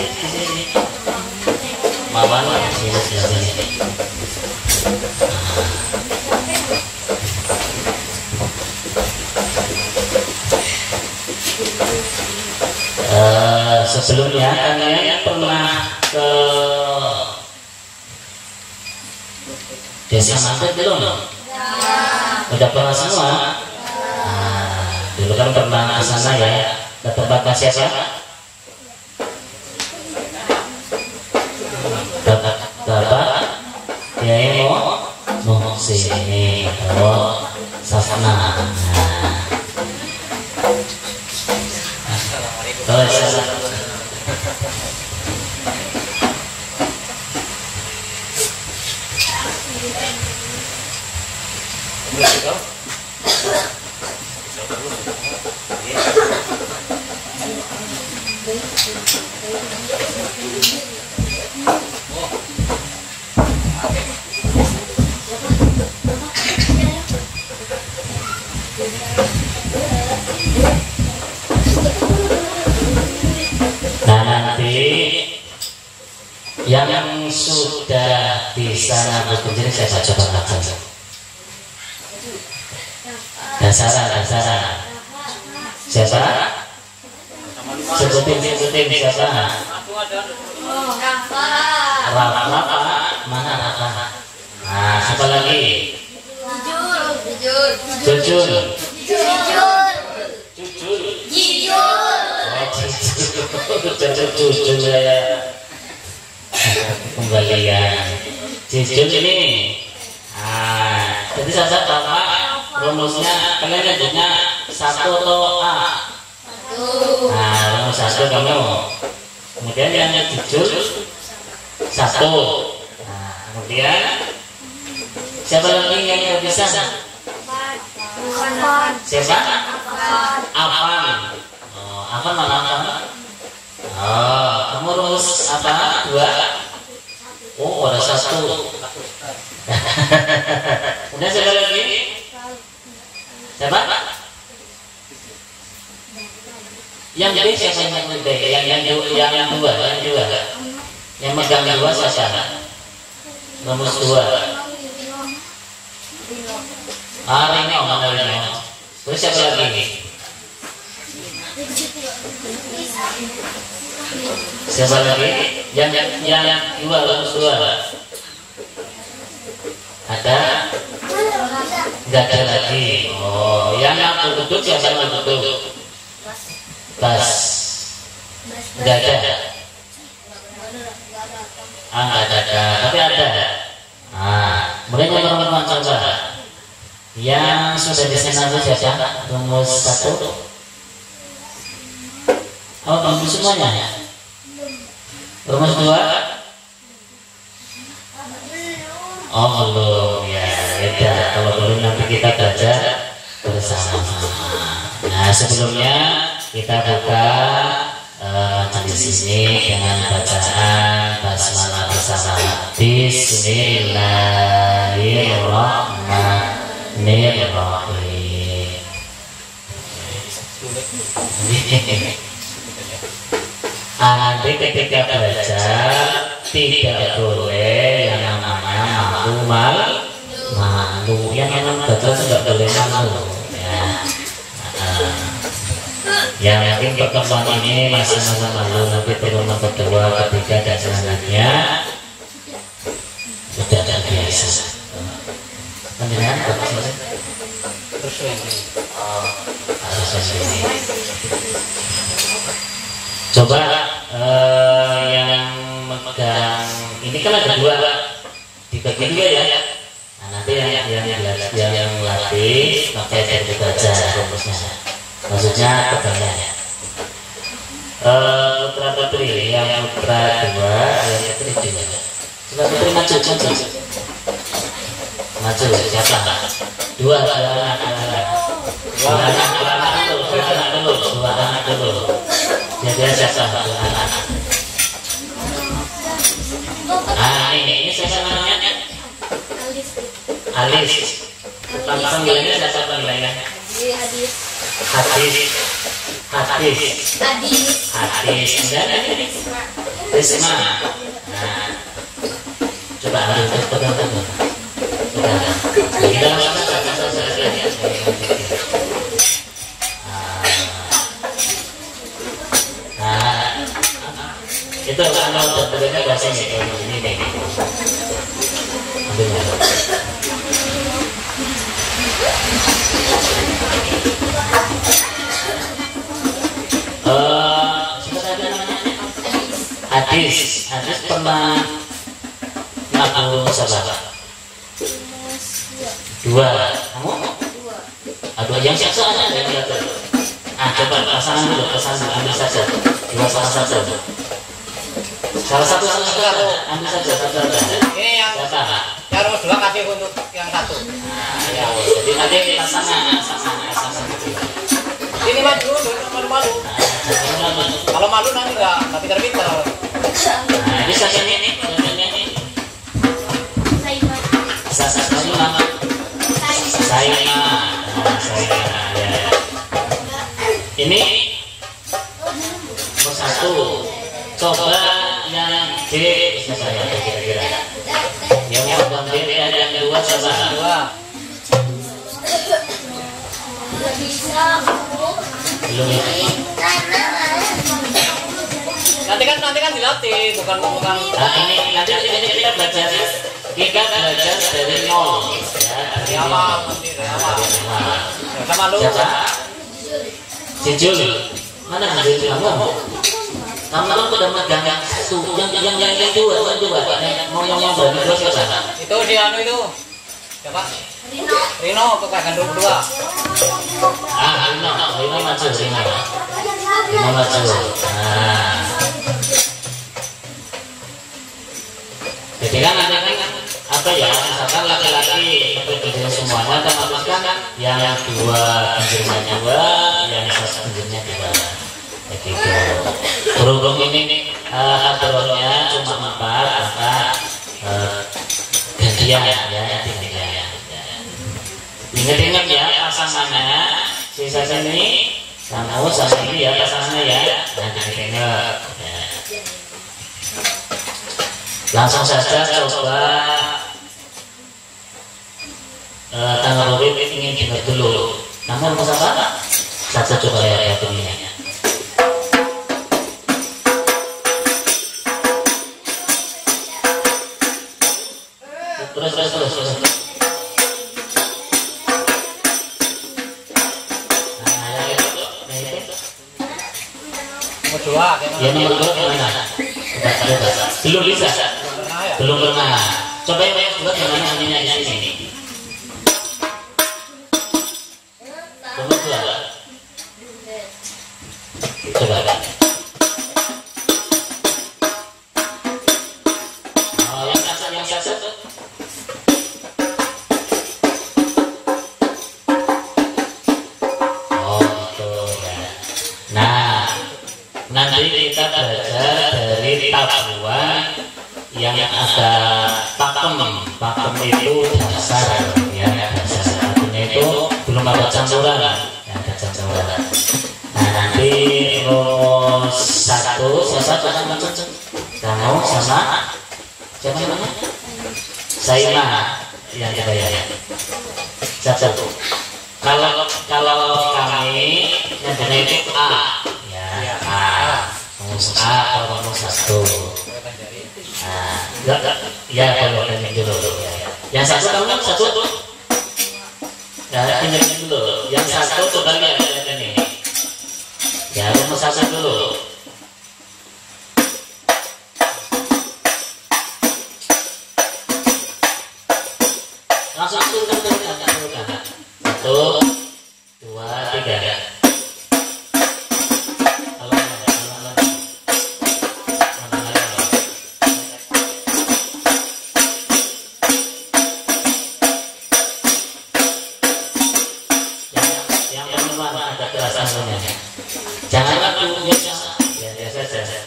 sini. Mawan sini. Sebelumnya kalian pernah ke Desa Mampet belum? Udah pernah semua? Dulu kan pernah ke sana ya, ke tempatnya siapa? Bapak Kiai Muhsin Sasana. Nah, nanti yang sudah bisa ngambil kunci saya coba ngajar. Dasaran. Siapa? Sebutin siapa? Rafa. Mana Rafa? Nah, siapa lagi? Jujur. Jujur ya. Kembalian. Jujur ini. Jadi saya tahu rumusnya kalian nyebutnya 1 atau A? Rumus 1 kamu. Kemudian yang jujur 1. Kemudian siapa lagi yang nggak bisa? Siapa? Afan. Afan mana Afan? Kamu rumus apa? 2. Ada 1. Udah siapa lagi? Siapa? Yang B siapa yang B? Yang dua. Yang megang 2 siapa? Rumus 2. Rino, mana Rino? Terus siapa lagi? Siapa lagi? Yang 2, rumus 2. Ada? Enggak ada lagi. Yang duduk siapa yang duduk? Bas. Enggak ada. Enggak ada. Tapi ada. Kemudian yang nomor coba. Yang sudah disenang siapa? Rumus 1. Belum semuanya. Rumus 2. Belum ya. Beda. Kalau belum nanti kita belajar bersama. Nah, sebelumnya kita buka di sini dengan bacaan basmalah bersama. Bismillahirrahmanirrahim. Nanti ketika belajar tidak boleh yang namanya malu. Yang namanya belajar tidak boleh malu. Ya mungkin pertemuan ini masa-masa malu, nanti pertemuan kedua, ketiga dan selanjutnya sudah ada biasa. Pendengar coba yang memegang ini kan ada 2 dibagi 2 ya. Nanti yang latih pakai dari baca rumusnya. Maksudnya pegangnya putra putri, yang putra 2, yang putri 2. Coba putri maju siapa? 2 anak dulu. Jadi siapa? 2 anak. Ini siapa namanya? Alis. Panggilannya siapa panggilannya? Hadis. Dan Risma. Nah, coba ambil pegang. Kita itu kalau terbentuknya bahasa ini nih. Ambilnya. Hadis pernah ngaku sahabat. Dua, kamu? Dua yang siapa ada yang lihat? Coba pasangan dulu, ambil saja. Dua salah satu. Salah satu ambil saja satu. Ini yang nomor dua kasih untuk yang satu. Ya, jadi nanti pasangan. Ini maju dulu, malu. Kalau malu nanti nggak pintar-pintar. Nah, bisa ini. Saima. Ya. Ini nomor satu. Coba yang D saya kira-kira. Yang D ada yang dua coba. Dua. Belum. Nanti kan dilatih, bukan. Nah, ini nanti kita belajar dari nol ya, dari awal. Sama lu. Siapa? Jujur. Mana Jujur kamu? Kamu udah megang satu, yang dua. Mau yang dua siapa? Itu di anu itu. Siapa? Rino pegang dua. Rino maju. Nah. Jadi kan apa ya, misalkan laki-laki itu semuanya otomatis kan yang dua pinggirnya dua, yang satu pinggirnya dua. Begitu. Berhubung ini aturannya cuma 4, maka gantian ya. Ingat-ingat ya pasangannya, sisa sini, kamu sama ini ya pasangannya ya. Ingat. Langsung saja coba tanggal urip ingin dengar dulu. Nama rumah siapa? Satu coba ya bunyinya. Terus. Nah, yang itu. Nomor dua. Ya nomor 2 gimana? Belum bisa. Belum pernah. Coba yang buat gimana nyanyinya di sini. Nomor 2. Coba. Oh, yang satu. Oh, gitu ya. Nah, nanti kita belajar dari tabuan yang ada pakem itu dasar ya, dasar satunya itu belum ada campuran ya, ada campuran. Nah, nanti nomor 1 siapa kamu sama siapa namanya? Saima yang kita ya. Satu. Kalau kami yang benar itu A ya, rumus A atau rumus 1. Ya kalau yang dulu ya. Yang satu kamu satu tuh. Ya pinjamin dulu. Yang satu coba lihat ini. Ya rumus 1 dulu. Langsung turunkan. 1, 2, 3. Jangan laku biasa saja.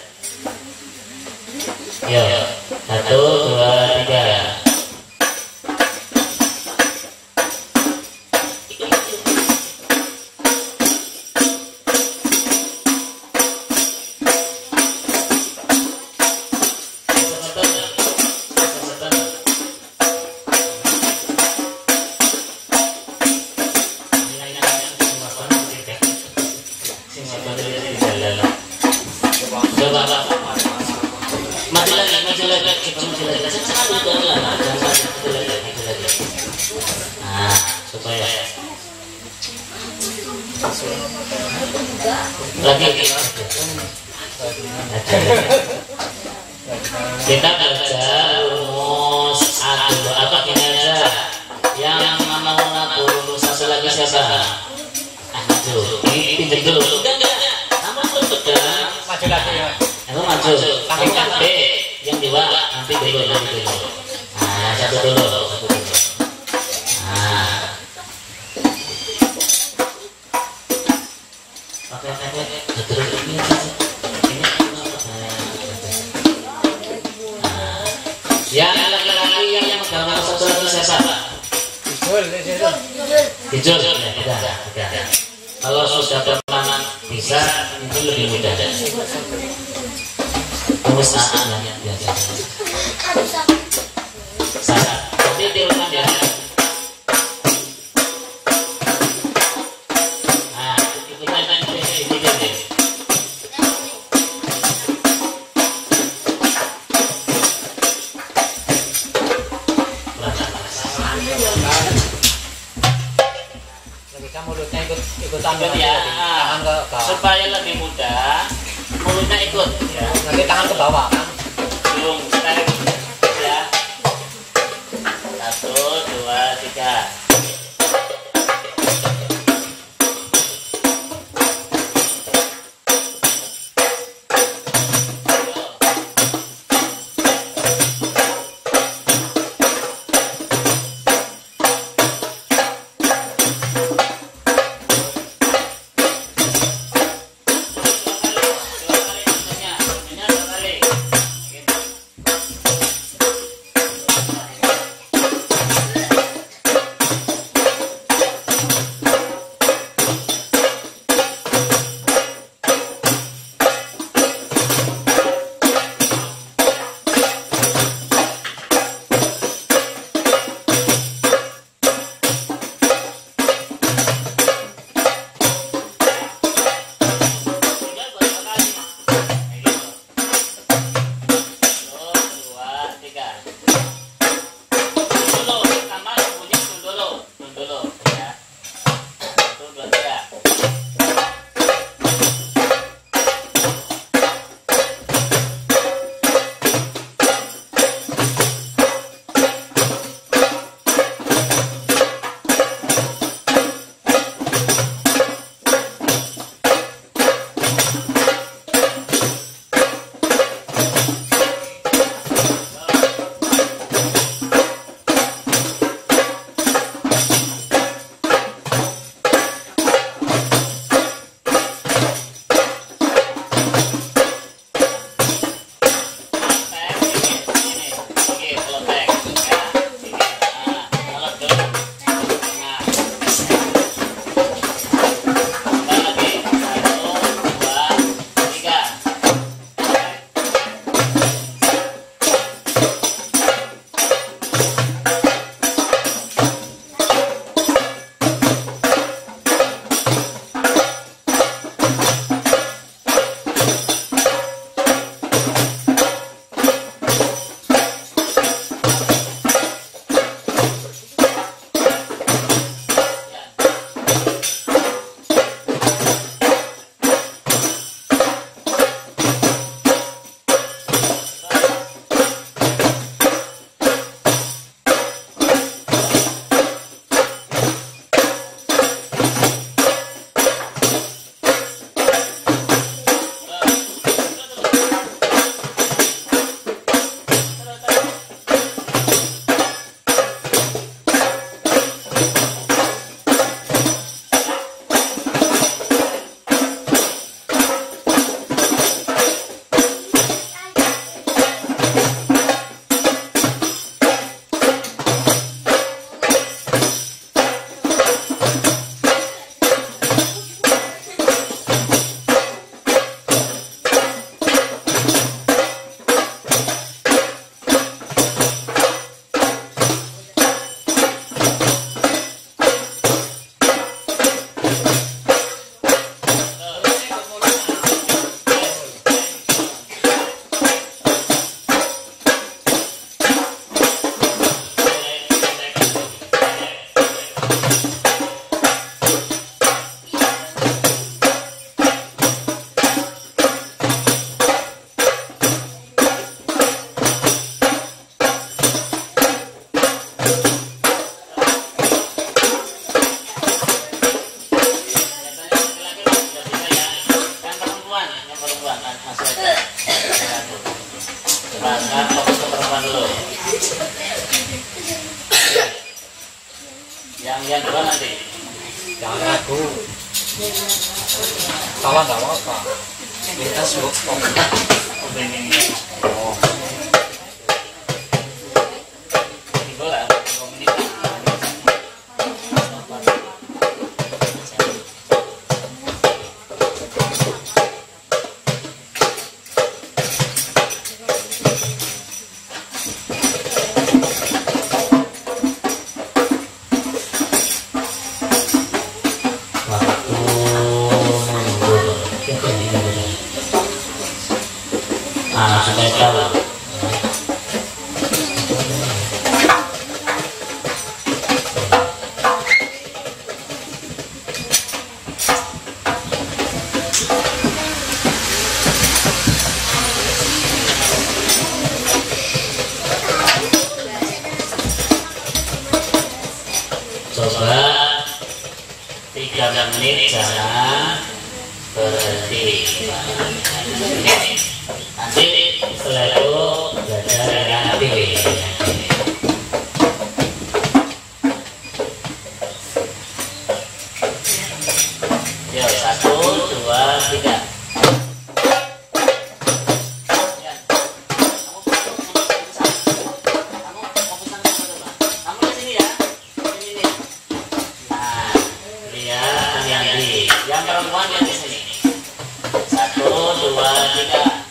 Yo, 1, 2, 3. Coba maju lagi, maju lagi, coba maju lagi. Jangan dulu lah, jangan maju lagi. Nah, supaya lagi kita belajar rumus adu apa gini aja. Yang mau ngaku rumus satu lagi siapa? Maju, pinjam dulu. Enggak. Kamu belum pegang. Maju lagi ya. Kamu maju. Kamu nanti yang dua nanti dulu. Nah, satu dulu. Nah. Oke. Terus ini. Yang laki-laki yang megang nomor satu lagi siapa? Hijau. Ya, udah. Kalau sudah teman bisa itu lebih mudah. Terus biasa. Saya. Jadi diulang ya. Nah, kita ini. Mulutnya ikut tangan ya, tangan ke bawah supaya lebih mudah mulutnya ikut ya. Nanti tangan ke bawah kan Belum sekarang ya. 1, 2, 3. Dua kali. Bahkan fokus ke perempuan dulu. Yang dua nanti. Jangan ragu. Salah nggak apa-apa. Kita suruh oh. Supaya tahu. Coba 3 menit jangan berhenti. Nanti setelah itu belajar dengan aktif. Yuk, 1, 2, 3. Yang perempuan yang di sini. 1, 2, 3.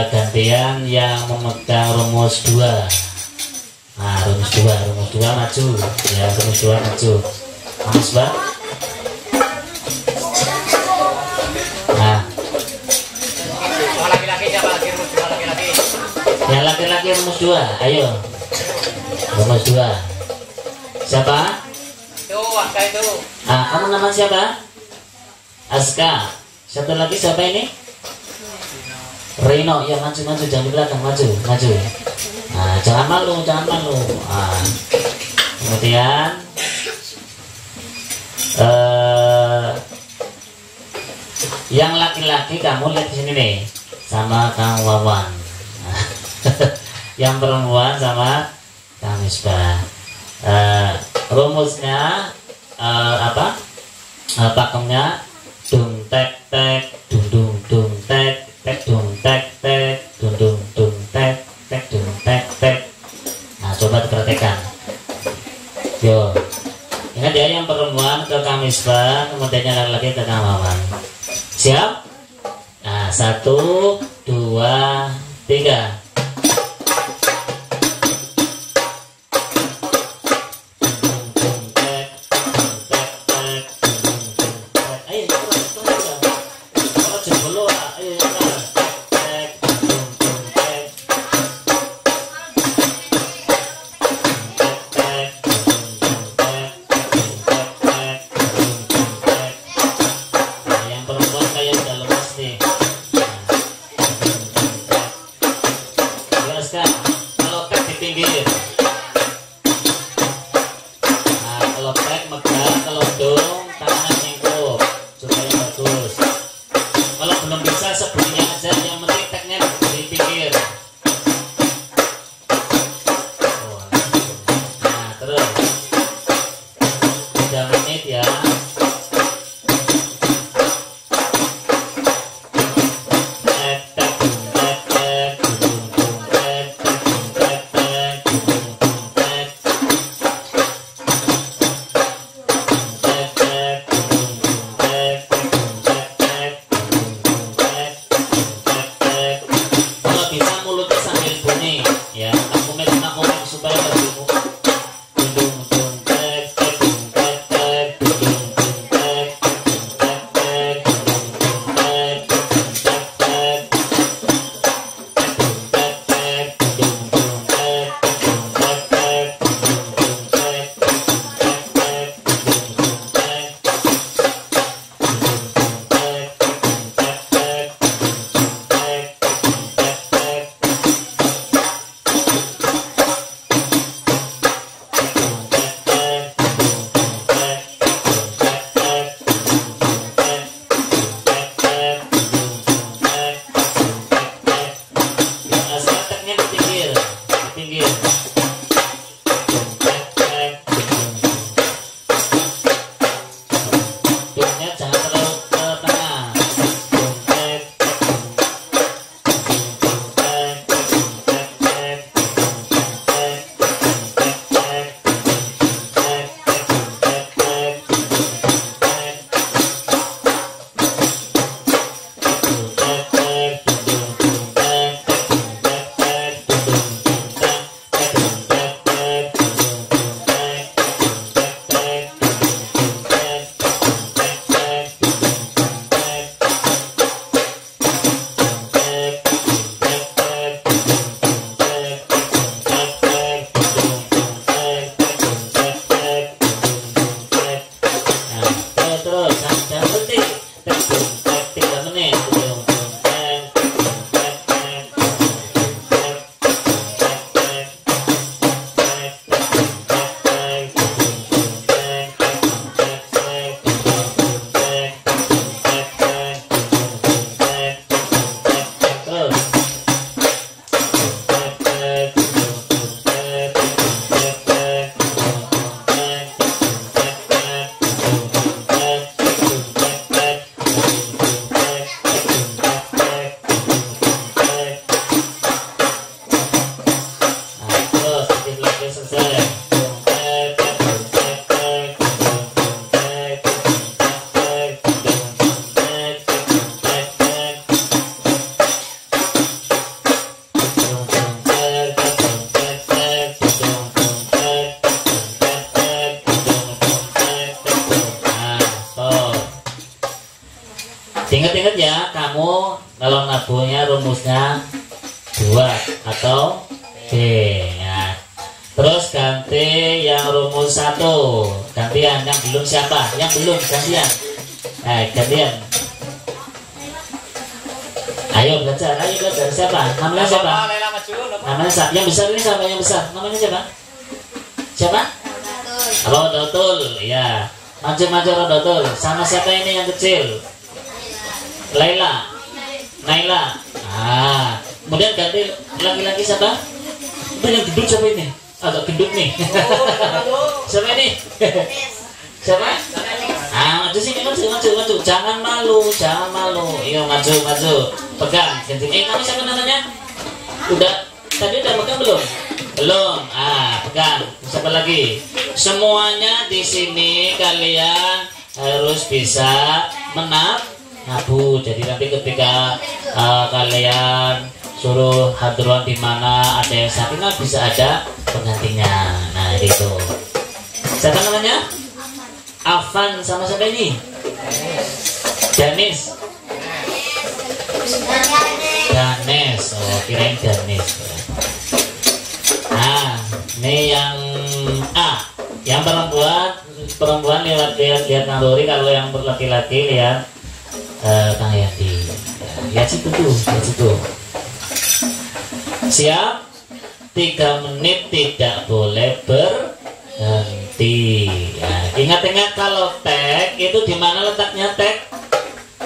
Gantian yang memegang rumus 2. Nah, rumus 2 maju. Ya, rumus 2 maju. Mas, Bang. Nah. Laki-laki siapa lagi rumus 2 laki-laki? Yang laki-laki rumus 2, ayo. Rumus 2. Siapa? Itu, Aska itu. Ah, kamu nama siapa? Aska. Satu lagi siapa ini? Rino. Ya, maju jangan di belakang, maju. Nah, jangan malu. Nah, kemudian yang laki-laki kamu lihat di sini nih, sama Kang Wawan. Yang perempuan sama Kang Misbah. Rumusnya apa? Pakemnya dung tek tek dung dung tek tek dung tek tek dung dung tek tek dung tek tek. Nah, coba diperhatikan. Yo, ingat ya, yang perempuan perempuan ke Kang Misbah, kemudian yang laki-laki ke Kang Maman. Siap? Nah, 1, 2, 3. Ingat-ingat ya, kamu kalau nabuhnya rumusnya 2 atau B ya. Terus ganti yang rumus 1. Gantian, yang belum siapa? Yang belum, gantian. Gantian. Ayo belajar siapa? Namanya siapa? Namanya siapa? Yang besar ini siapa? Yang besar. Namanya siapa? Siapa? Rodotul, ya. Maju-maju Rodotul. Sama siapa ini yang kecil? Laila, Naila. Kemudian ganti laki-laki siapa? Yang gendut siapa ini? Agak gendut nih. Siapa ini? Siapa? Maju sini, maju. Jangan malu. Iya, maju. Pegang. Kamu siapa namanya? Tadi udah pegang belum? Belum. Pegang. Siapa lagi? Semuanya di sini kalian harus bisa menabu. Jadi nanti ketika kalian suruh hadron di mana ada yang sakit, bisa ada penggantinya. Nah itu. Siapa namanya? Afan sama siapa ini? Danis. Danes. Oh, kirain Danis. Nah, ini yang A. Yang perempuan lihat naluri. Kalau yang laki-laki lihat Kang Yadi. Lihat situ tuh, lihat situ. Siap? 3 menit tidak boleh berhenti. Nah, ingat-ingat kalau tag itu di mana letaknya tag?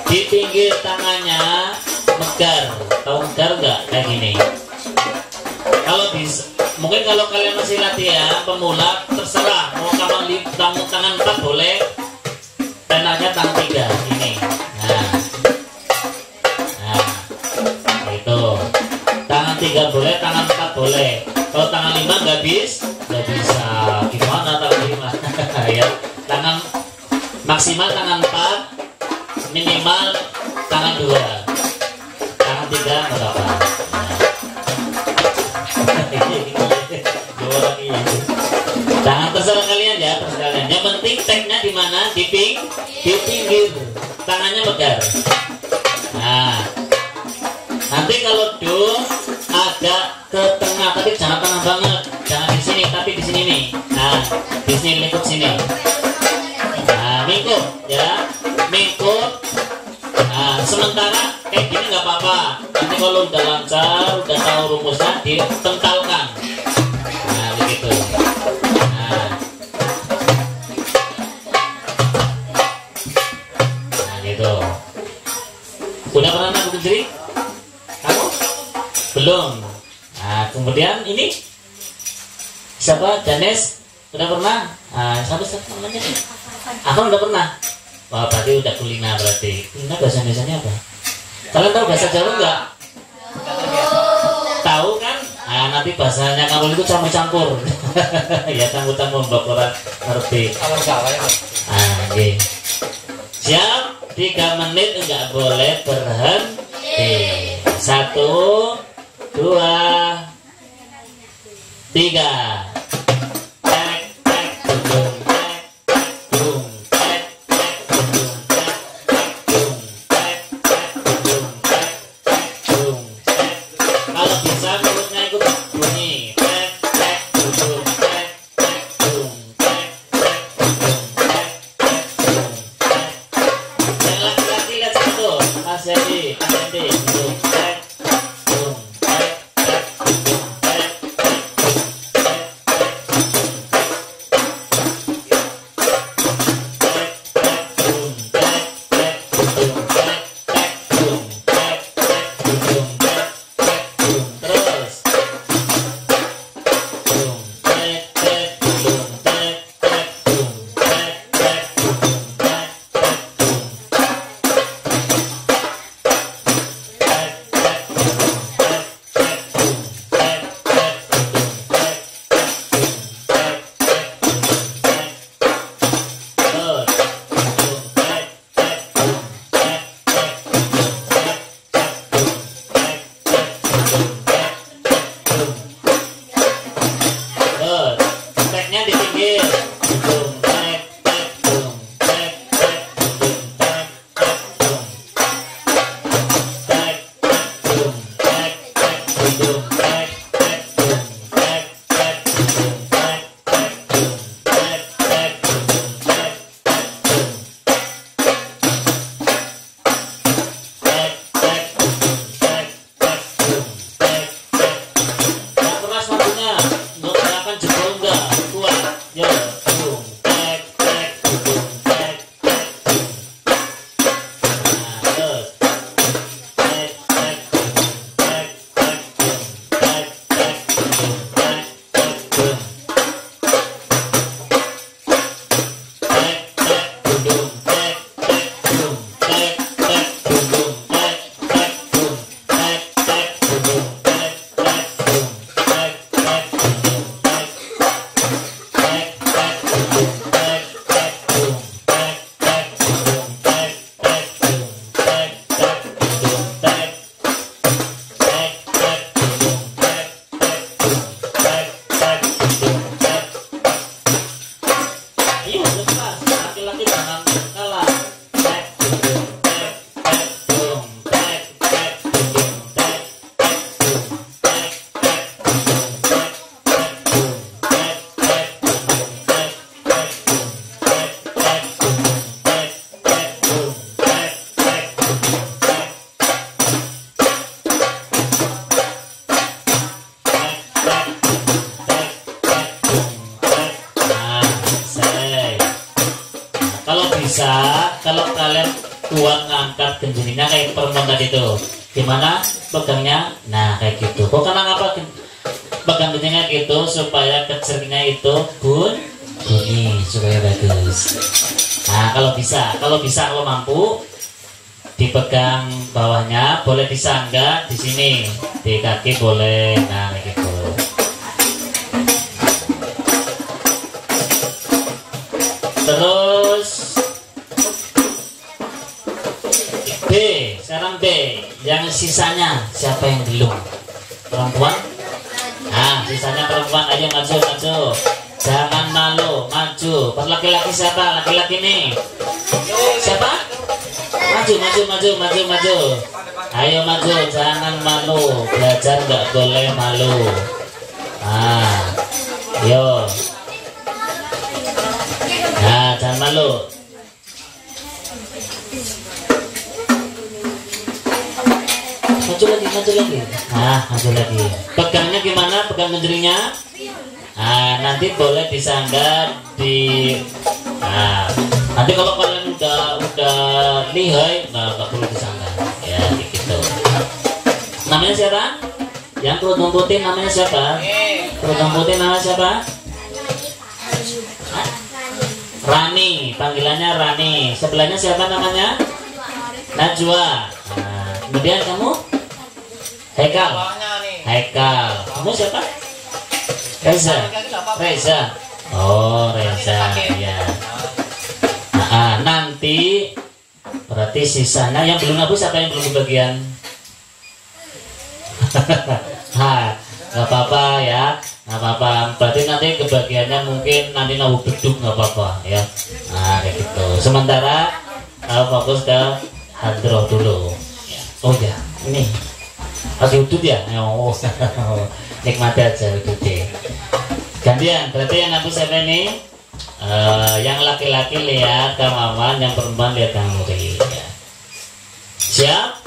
Di pinggir tangannya megar. Tahu megar nggak? Kayak gini. Mungkin kalau kalian masih latihan pemula, terserah mau tangan 4 boleh, penanya tangan 3 ini. Nah, itu. Tangan 3 boleh, tangan 4 boleh. Kalau tangan 5 nggak bisa. Gimana tangan 5? Ya, tangan maksimal tangan 4, minimal tangan 2. Tangan 3 nggak apa-apa. Tangan terserah kalian ya, terserah kalian. Yang penting tagnya di mana? Di pinggir. Tangannya megar. Nah, nanti kalau do agak ke tengah, tapi jangan tengah banget. Jangan di sini, tapi di sini nih. Nah, di sini lingkup sini. Nah, mingkup ya, mingkup. Nah, sementara kayak gini nggak apa-apa. Nanti kalau udah lancar, udah tahu rumusnya, ditentalkan. Nah, begitu. Nah, gitu. Udah pernah nabu kencering? Kamu? Belum. Nah, kemudian ini siapa? Danes? Udah pernah? Siapa namanya? Aku udah pernah. Wah, berarti udah kulina berarti. Kulina bahasa Indonesianya apa? Kalian tahu bahasa Jawa nggak? Tahu kan? Nah, nanti bahasanya kamu itu campur-campur. Ya, campur-campur bakoran ngerti. Kalau Jawa ya. Oke. Siap? 3 menit enggak boleh berhenti. 1, 2, 3. Kalau bisa, kalau kalian kuat ngangkat genjerinya kayak perempuan tadi tuh, gimana pegangnya? Nah kayak gitu. Kok karena apa pegang genjerinya gitu supaya kecilnya itu bunyi supaya bagus. Nah kalau bisa kalau mampu dipegang bawahnya, boleh disanggah di sini, di kaki boleh. Nah kayak gitu. Terus B, sekarang B, yang sisanya siapa yang belum? Perempuan? Nah, sisanya perempuan aja maju. Jangan malu, maju. Pas laki-laki siapa? Laki-laki nih. Siapa? Maju. Ayo maju, jangan malu. Belajar nggak boleh malu. Ah, yo. Nah, jangan malu. Maju lagi. Nah, maju lagi. Pegangnya gimana? Pegang genjerinya. Nah, nanti boleh disanggah di. Nah, nanti kalau kalian udah lihai, nggak perlu disanggah. Ya, gitu. Namanya siapa? Yang kerudung putih namanya siapa? Kerudung putih namanya siapa? Rani, panggilannya Rani. Sebelahnya siapa namanya? Najwa. Nah, kemudian kamu? Haikal. Kamu siapa? Reza. Oh, Reza. Ya. Nah, nanti berarti sisanya yang belum habis, siapa yang belum kebagian? Nggak apa-apa ya. Nggak apa-apa, berarti nanti kebagiannya mungkin nanti nabu beduk, nggak apa-apa ya. Nah kayak gitu. Sementara fokus ke hadroh dulu ya. Oh ya, ini masih udut ya. Oh, nikmati aja udutnya. Gantian, berarti yang nabu siapa ini? Yang laki-laki lihat Kang Maman, yang perempuan lihat Kang Muri ya. Siap?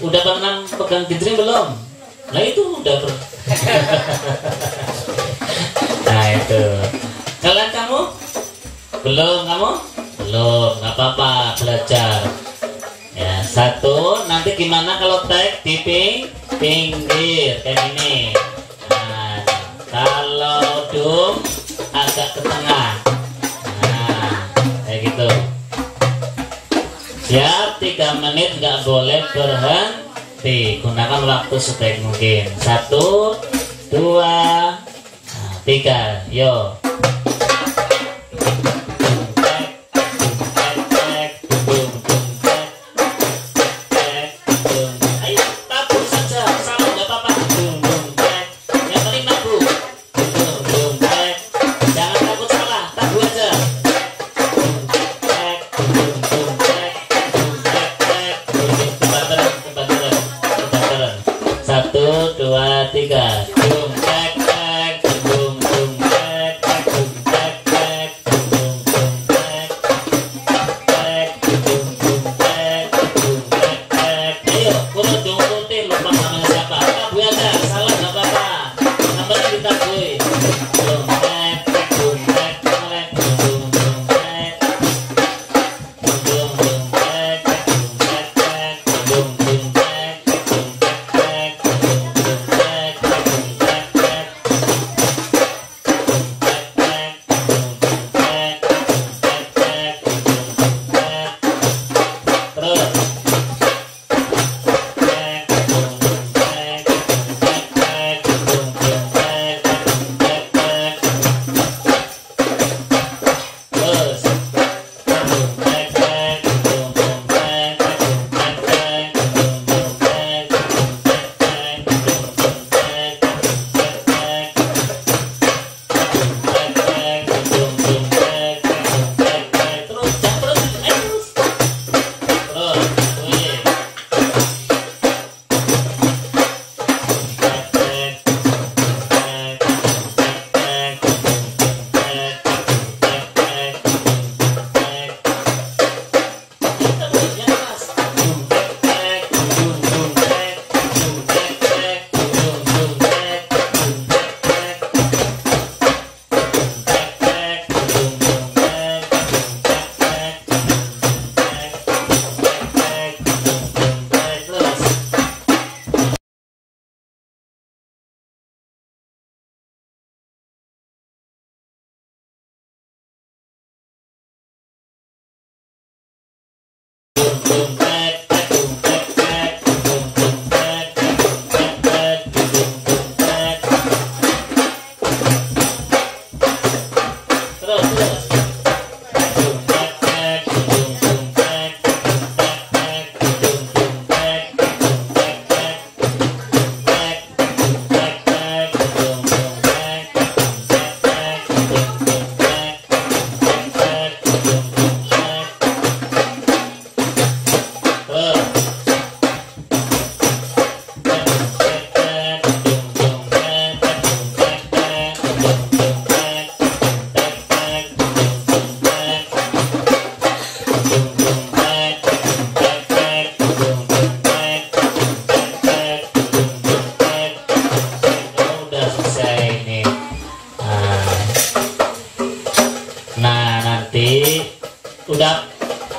Udah pernah pegang genjreng belum? Nah itu udah Nah itu. Kalian kamu? Belum, nggak apa-apa, belajar. Ya, satu, nanti gimana kalau tag di pinggir kayak gini. Nah, kalau dum agak ke tengah. Nah, kayak gitu. Siap, 3 menit nggak boleh berhenti. Gunakan waktu sebaik mungkin. 1, 2, 3, yo. Ayo tabur saja, salah nggak apa-apa. Yang penting tabur. Jangan takut salah, tabur aja. Satu, dua, tiga.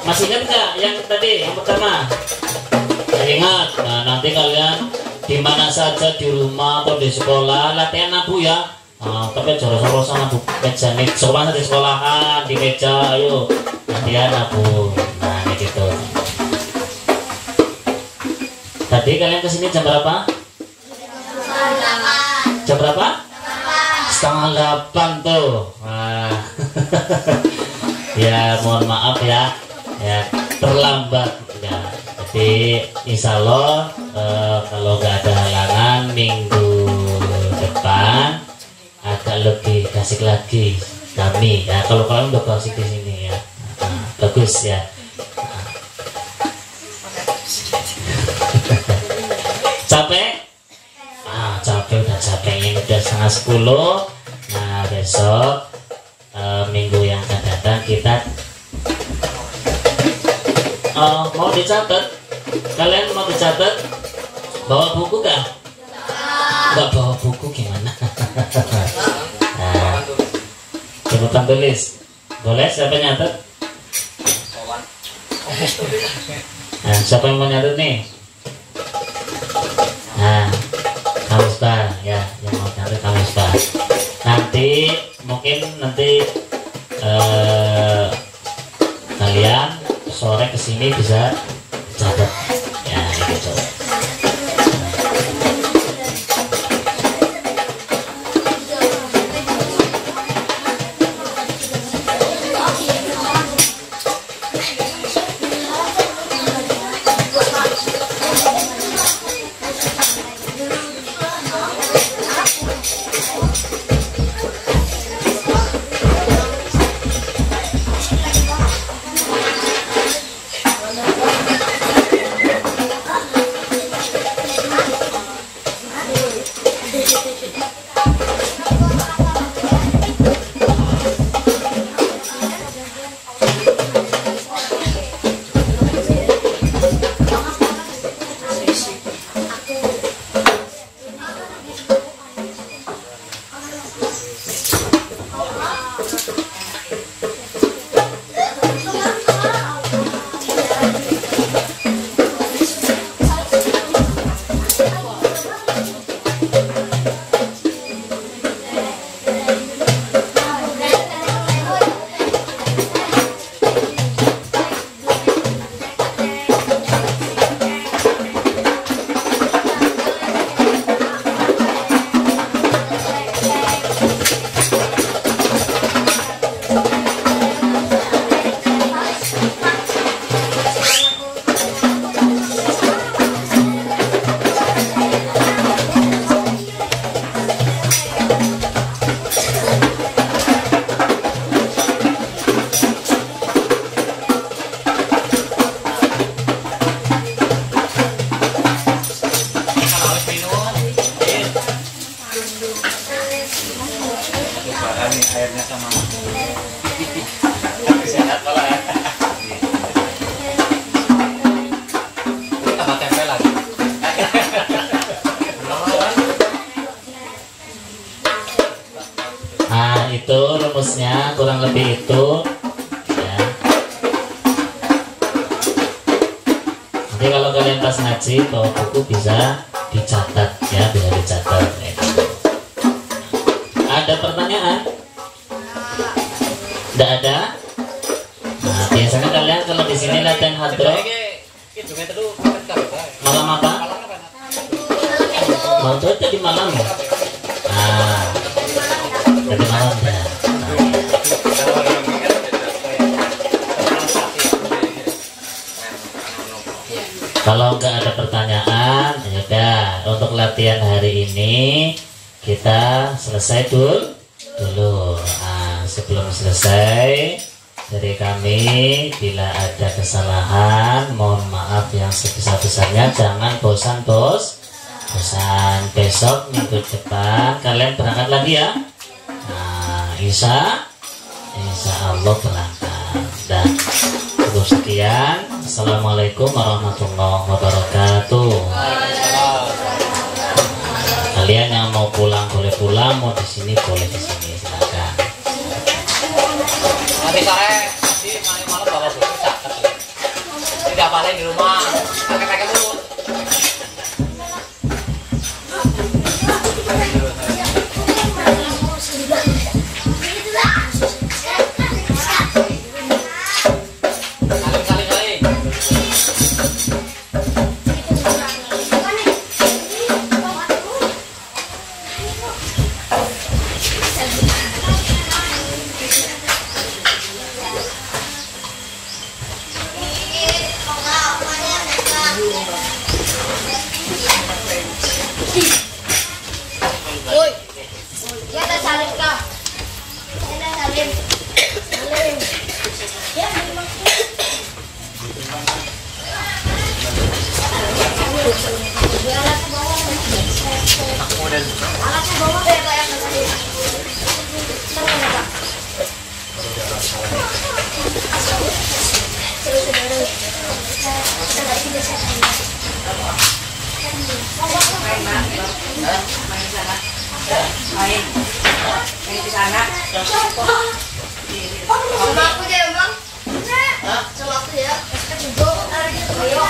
Masih ingat nggak yang tadi yang pertama? Ya, ingat. Nah, nanti kalian di mana saja, di rumah atau di sekolah, latihan nabu ya. Nah, tapi joro-joro sama nabu meja nih, sekolah di sekolahan, di meja, ayo latihan nabu. Nah, ini gitu. Tadi kalian kesini jam berapa? Jam berapa? 7:30 tuh. Nah. Ya mohon maaf ya, terlambat ya. Jadi insya Allah kalau nggak ada halangan minggu depan agak lebih kasih lagi kami ya. Kalau kalian udah kasih di sini ya, bagus ya. Capek? Capek, udah capek, ini udah 9:30. Nah besok minggu yang akan datang kita mau dicatat. Kalian mau dicatat? Bawa buku kah? Nggak bawa buku gimana? Nah, cepetan tulis. Boleh siapa nyatet? Nah, siapa yang mau nyatet nih? Nah, Kamusbah ya, yang mau nyatet Kamusbah. Nanti mungkin kalian sore kesini bisa catat ya gitu. Airnya sama sehat malah ya. Tambah tempe lagi. Nah itu rumusnya kurang lebih itu ya. Nanti kalau kalian pas ngaji bawa buku bisa dicatat ya, bisa dicatat gitu. Ada pertanyaan? Tidak ada? Nah biasanya kalian kalau di sini latihan hadroh malam apa? Malam itu tadi malam ya? Nah tadi malam ya. Kalau nggak ada pertanyaan, ya udah untuk latihan hari ini kita selesai dulu. Nah, sebelum selesai dari kami, bila ada kesalahan, mohon maaf yang sebesar-besarnya. Jangan bosan. Besok minggu depan kalian berangkat lagi ya. Nah, insya Allah berangkat. Dan cukup sekian. Assalamualaikum warahmatullahi wabarakatuh. Kalian yang mau pulang boleh pulang, mau di sini boleh di sini, silakan. Nanti sore, nanti malam bawa buku catat. paling di rumah. Pakai dulu. Woi, ya ada salin kah? Ada salin. Salin. Ya, memang. Alat bawah. Alat bawah kayak yang tadi. Main di sana. Sama aku deh, Bang. Sama aku ya. Ayo.